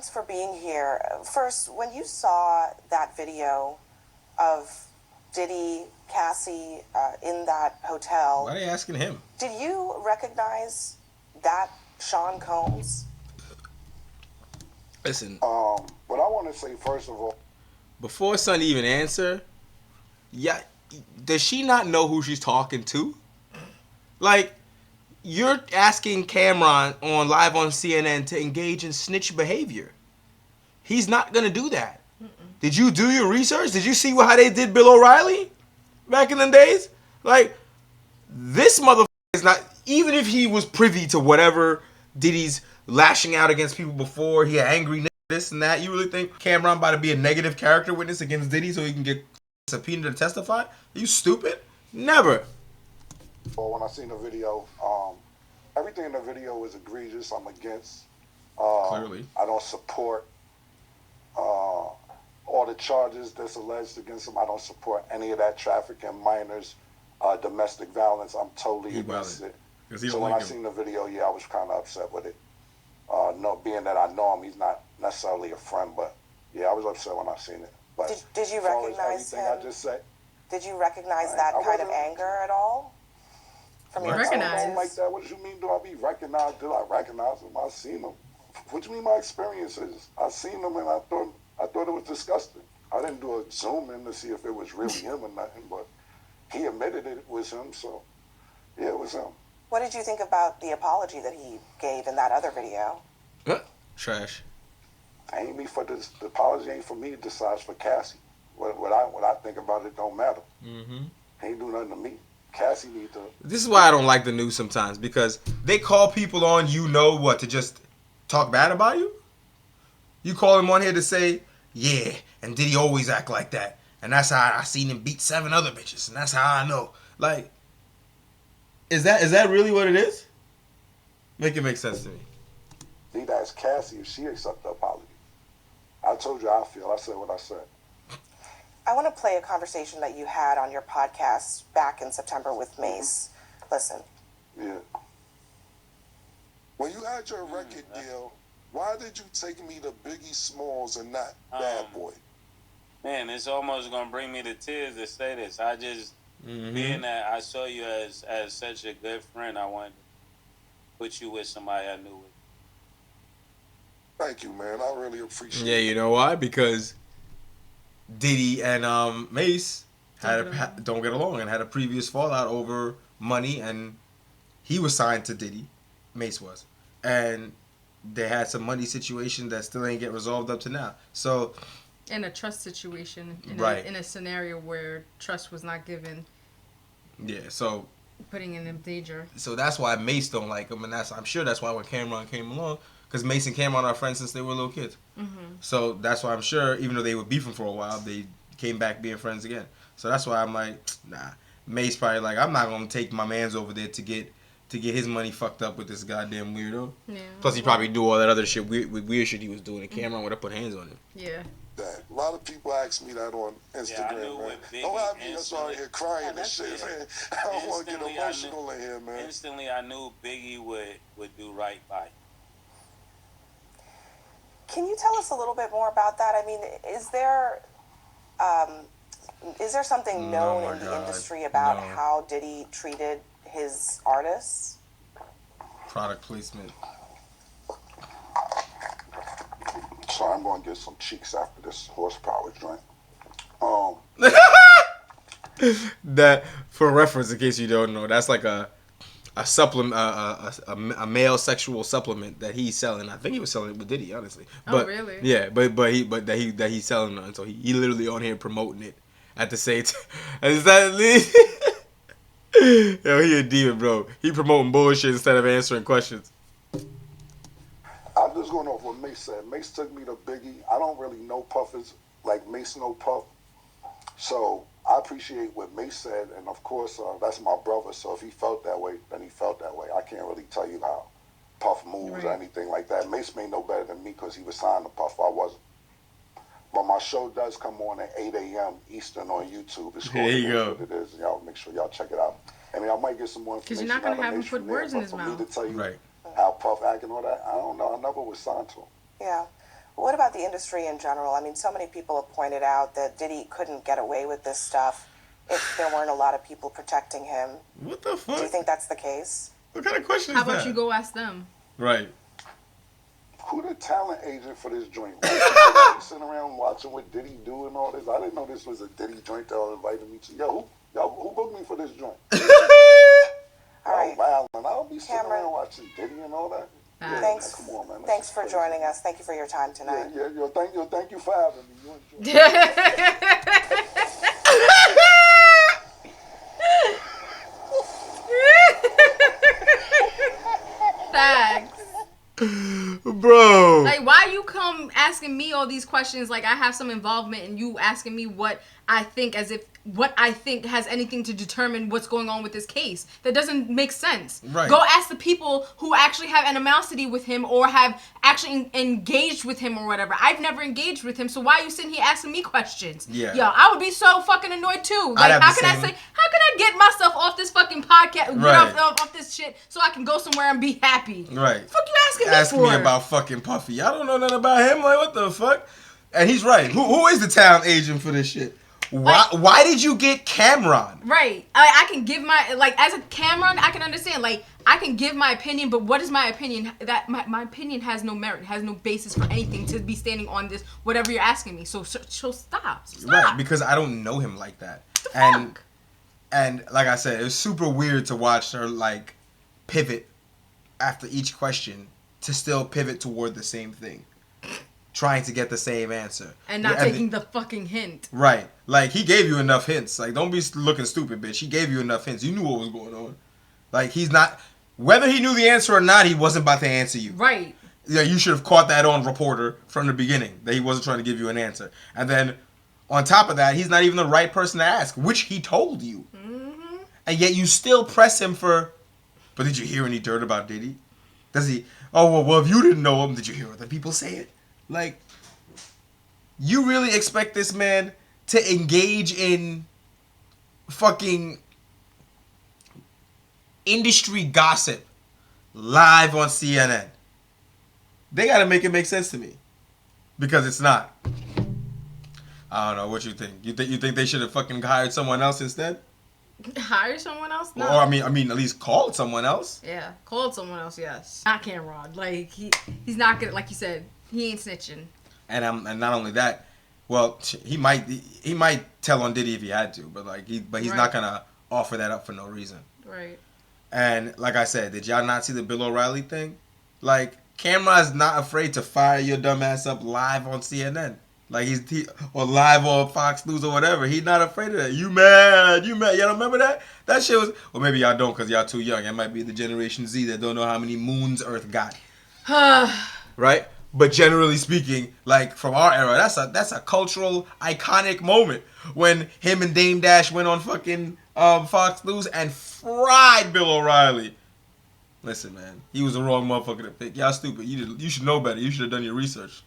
thanks for being here. First, when you saw that video of Diddy, Cassie in that hotel, why are they asking him? Did you recognize that Sean Combs? Listen. What I want to say first of all, before Son even answer, yeah, does she not know who she's talking to? Like, you're asking Camron on live on CNN to engage in snitch behavior. He's not gonna do that. Did you do your research? Did you see how they did Bill O'Reilly back in the days? Like, this motherfucker is not. Even if he was privy to whatever Diddy's lashing out against people before, he had angry nigga, this and that. You really think Camron about to be a negative character witness against Diddy so he can get subpoenaed to testify? Are you stupid? Never. when I seen the video, everything in the video was egregious. I'm against. Clearly. I don't support all the charges that's alleged against him. I don't support any of that trafficking, minors, domestic violence. I'm totally against it. So when I seen the video, yeah, I was kind of upset with it. Being that I know him, he's not necessarily a friend, but yeah, I was upset when I seen it. But did you recognize him? I just said, did you recognize that kind of anger at all? From your recognize like that? What did you mean? Do I be recognized? Did I recognize him? I seen him. What do you mean my experiences? I seen him and I thought it was disgusting. I didn't do a zoom in to see if it was really him or nothing, but he admitted it was him, so yeah, it was him. What did you think about the apology that he gave in that other video? Trash. Ain't me for this. The apology ain't for me. It decides for Cassie. What I think about it don't matter. Ain't do nothing to me. Cassie need to. This is why I don't like the news sometimes, because they call people on to just talk bad about you. You call him on here to say, yeah, and did he always act like that? And that's how I seen him beat 7 other bitches, and that's how I know. Like, is that really what it is? Make it make sense to me. Need to ask Cassie if she accept the apology. I told you how I feel. I said what I said. I want to play a conversation that you had on your podcast back in September with Mace. Listen. Yeah. When you had your record deal, why did you take me to Biggie Smalls and not Bad Boy? Man, it's almost gonna bring me to tears to say this. I just being that I saw you as such a good friend, I wanted to put you with somebody I knew with. Thank you, man. I really appreciate it. Yeah, you know why? Because Diddy and Mace don't get along and had a previous fallout over money, and he was signed to Diddy, Mace was, and they had some money situation that still ain't get resolved up to now. So, in a trust situation, in a scenario where trust was not given. Yeah, so putting him in danger. So that's why Mace don't like him, and I'm sure that's why when Camron came along, because Mace and Camron are friends since they were little kids. So that's why I'm sure, even though they were beefing for a while, they came back being friends again. So that's why I'm like, nah. Mace probably like, I'm not gonna take my man's over there to get his money fucked up with this goddamn weirdo. Yeah. Plus he probably do all that other shit, weird shit he was doing, and Camron would have put hands on him. Yeah. That. A lot of people ask me that on Instagram, man. Don't have me sorry here crying and shit, man. I don't want to get emotional in here, man. Instantly, I knew Biggie would do right by you. Can you tell us a little bit more about that? I mean, is there something known in the industry about how Diddy treated his artists? Product placement. So I'm going to get some cheeks after this horsepower drink. That, for reference, in case you don't know, that's like a supplement, a male sexual supplement that he's selling. I think he was selling it with Diddy, honestly. But, really? Yeah, but that he's selling it, so he literally on here promoting it at the same time. Is that Yo, he a demon, bro. He promoting bullshit instead of answering questions. I'm just going off what Mace said. Mace took me to Biggie. I don't really know Puffers like Mace know Puff. So I appreciate what Mace said. And, of course, that's my brother. So if he felt that way, then he felt that way. I can't really tell you how Puff moves or anything like that. Mace may know better than me because he was signed to Puff. I wasn't. But my show does come on at 8 a.m. Eastern on YouTube. It's there you go. What it is. Y'all make sure y'all check it out. I mean, I might get some more information. Because you're not going to have him put words in his mouth. For me to tell you how Puff act and all that, I don't know. I never was signed to him. Yeah. What about the industry in general? I mean, so many people have pointed out that Diddy couldn't get away with this stuff if there weren't a lot of people protecting him. What the fuck? Do you think that's the case? What kind of question is How that? about you go ask them? Right. Who the talent agent for this joint? Why sitting around watching what Diddy do and all this? I didn't know this was a Diddy joint that was inviting me to. Who booked me for this joint? All right. Wow, and I'll be sitting Cameron. around watching Diddy and all that. Yeah, Thanks. man, come on, man. Thanks for joining us. Thank you for your time tonight. Yeah, thank you for having me. You enjoy it. Facts. Bro. Like, why you come asking me all these questions like I have some involvement and you asking me what I think as if what I think has anything to determine what's going on with this case? That doesn't make sense. Right. Go ask the people who actually have animosity with him or have actually engaged with him or whatever. I've never engaged with him, so why are you sitting here asking me questions? Yeah. Yo, I would be so fucking annoyed too. I'd Like, have how the can same. how can I get myself off this fucking podcast, Right. off this shit, so I can go somewhere and be happy? Right. Fuck you asking me Asking for? me about fucking Puffy. I don't know nothing about him. Like, what the fuck? And he's right. Who is the talent agent for this shit? Why did you get Camron? Right. I can give my, like, as a Camron, I can understand. Like, I can give my opinion, but what is my opinion? That my opinion has no merit, has no basis for anything to be standing on this, whatever you're asking me. So stop. Right, because I don't know him like that. And like I said, it was super weird to watch her, like, pivot after each question to still pivot toward the same thing. Trying to get the same answer. And not taking the fucking hint. Right. Like, he gave you enough hints. Like, don't be looking stupid, bitch. He gave you enough hints. You knew what was going on. Like, he's not... Whether he knew the answer or not, he wasn't about to answer you. Right. Yeah, you should have caught that on reporter from the beginning, that he wasn't trying to give you an answer. And then, on top of that, he's not even the right person to ask, which he told you. Mm-hmm. And yet you still press him for... But did you hear any dirt about Diddy? Does he... Oh, well, if you didn't know him, did you hear other people say it? Like, you really expect this man to engage in fucking industry gossip live on CNN? They gotta make it make sense to me, because it's not. I don't know what you think. You think they should have fucking hired someone else instead? Hire someone else? No. Or I mean, at least called someone else. Yeah, called someone else. Yes. Not Camron. Like he's not gonna. Like you said, he ain't snitching. And not only that, well, he might tell on Diddy if he had to, but he's Right. not gonna offer that up for no reason. Right. And like I said, did y'all not see the Bill O'Reilly thing? Like, Cameron's not afraid to fire your dumb ass up live on CNN. Like, or live on Fox News or whatever. He's not afraid of that. You mad? Y'all don't remember that? That shit was... Well, maybe y'all don't because y'all too young. It might be the Generation Z that don't know how many moons Earth got. Right? But generally speaking, like, from our era, that's a cultural, iconic moment when him and Dame Dash went on fucking Fox News and fried Bill O'Reilly. Listen, man, he was the wrong motherfucker to pick. Y'all stupid. You should know better. You should have done your research.